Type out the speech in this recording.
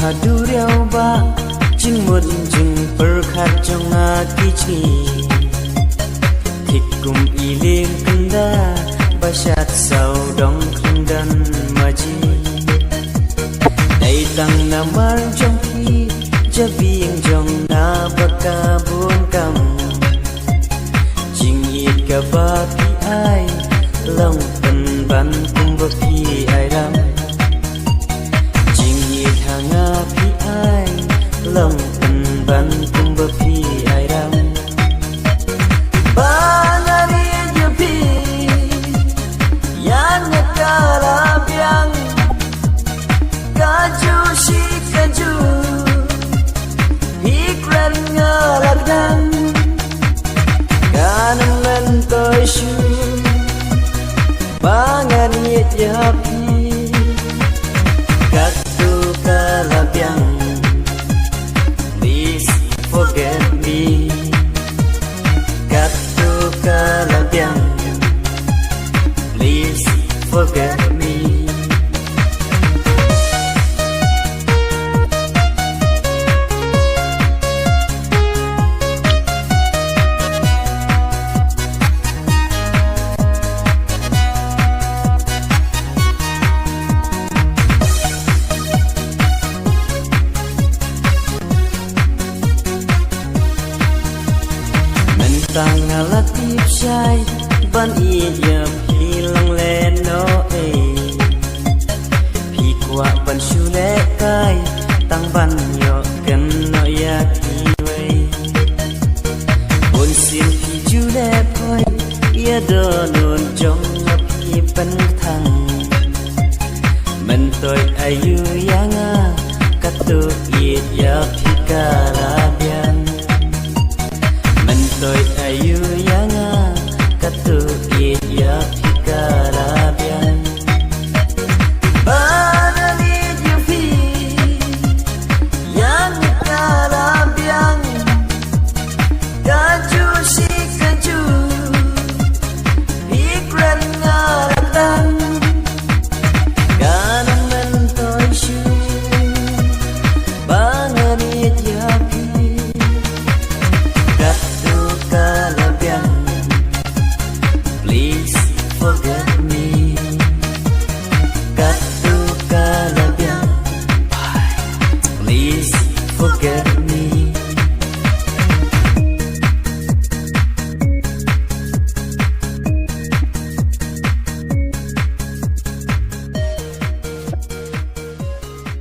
hadu riau ba jing mut jing perkhat jong na kichi thikum iling kunda bashat sau dong khundan maji dai tang namar jong ki jabing jong na bakabun kam jing it ka ba pi ai long pen ban kum ba pi ai ram jing it hanga pi ai long pen ban kum ba pi ai ram banari ju pi yan kala biang kaju shi kaju hikran ngaladang kanang lan toy shu bangan yet yapi katu kalabiang please forget me katu kalabiang please forget me tang alatip shai ban i ya hilang le no e pi kwa ban shu le kai tang ban yo kan no ya ki wei bon sin pi ju le poi ya do non jong pi ban thang man toi ayu